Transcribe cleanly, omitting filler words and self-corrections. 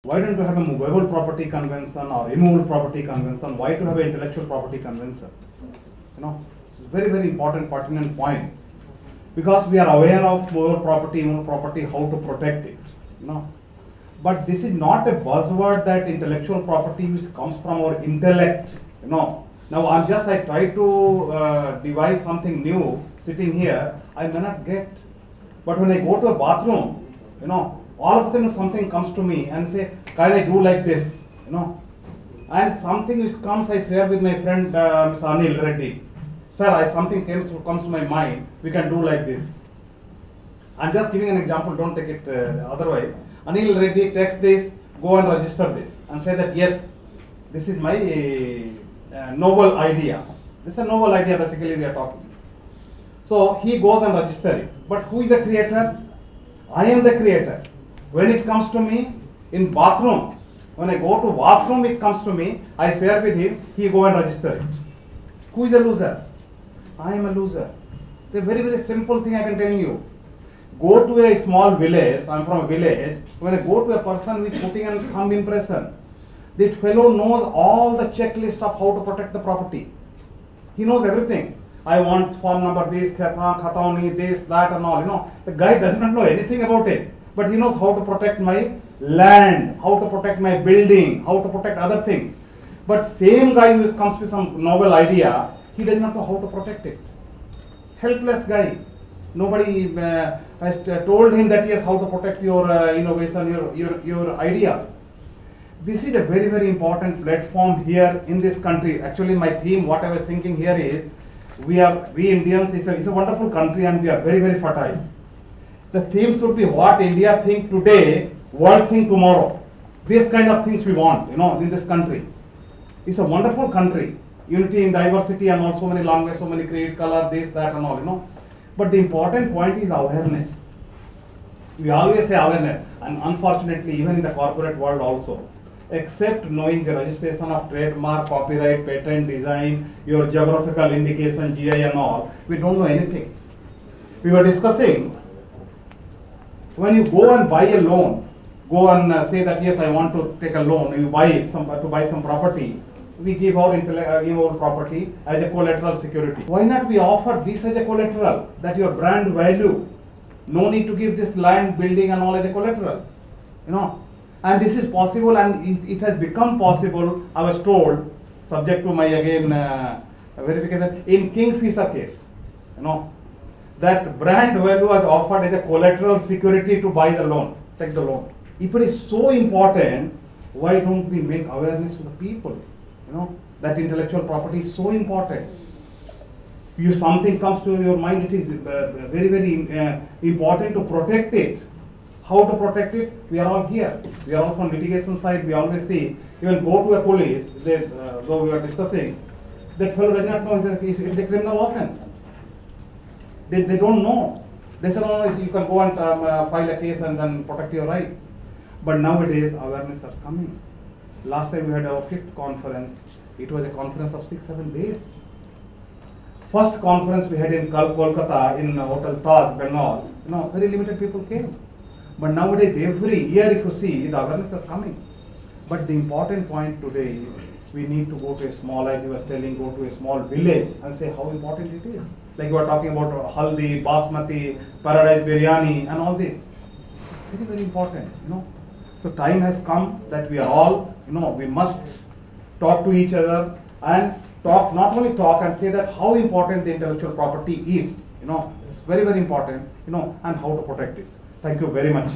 Why don't you have a movable property convention or immovable property convention? Why to have an intellectual property convention? It's a very, very important pertinent point, because we are aware of movable property, immovable property, how to protect it. But this is not a buzzword, that intellectual property which comes from our intellect. Now I try to devise something new sitting here, I may not get. But when I go to a bathroom, all of a sudden something comes to me and say, can I do like this? And something which comes, I share with my friend Mr. Anil Reddy. Sir, something comes to my mind, we can do like this. I'm just giving an example, don't take it otherwise. Anil Reddy takes this, go and register this and say that yes, this is my novel idea. This is a novel idea basically we are talking. So he goes and registers it. But who is the creator? I am the creator. When it comes to me in bathroom, when I go to washroom, it comes to me, I share with him, he go and register it. Who is a loser? I am a loser. The very, very simple thing I can tell you. Go to a small village, I am from a village, when I go to a person who is putting a thumb impression, that fellow knows all the checklist of how to protect the property. He knows everything. I want form number this, khatani, this, that and all. The guy does not know anything about it, but he knows how to protect my land, how to protect my building, how to protect other things. But same guy who comes with some novel idea, he does not know how to protect it. Helpless guy. Nobody has told him that yes, how to protect your innovation, your ideas. This is a very, very important platform here in this country. Actually, my theme, what I was thinking here is, we Indians, it's a wonderful country and we are very, very fertile. The theme should be what India think today, world think tomorrow. These kind of things we want, in this country. It's a wonderful country. Unity in diversity and also many languages, so many creed, color, this, that and all, But the important point is awareness. We always say awareness, and unfortunately, even in the corporate world also, except knowing the registration of trademark, copyright, patent, design, your geographical indication, GI and all, we don't know anything. We were discussing, when you go and buy a loan, go and say that yes, I want to take a loan, you buy it, to buy some property, we give our property as a collateral security. Why not we offer this as a collateral, that your brand value, no need to give this land, building and all as a collateral, And this is possible, and it has become possible, I was told, subject to my again verification, in Kingfisher case, that brand value was offered as a collateral security to buy the loan, take the loan. If it is so important, why don't we make awareness to the people, that intellectual property is so important. If something comes to your mind, it is very, very important to protect it. How to protect it? We are all here. We are all from litigation side. We always see, even go to a police, though we are discussing, that fellow does not know it's a criminal offense. They don't know. They say, no, you can go and file a case and then protect your right. But nowadays, awareness is coming. Last time we had our 5th conference. It was a conference of 6-7 days. First conference we had in Kolkata, in Hotel Taj, Bengal. Very limited people came. But nowadays, every year if you see, the awareness is coming. But the important point today is, we need to go to a small, as you was telling, go to a small village and say how important it is. Like you were talking about haldi, basmati, paradise biryani and all this. Very, very important, So time has come that we are all, we must talk to each other and talk, not only talk and say that how important the intellectual property is, it's very, very important, and how to protect it. Thank you very much.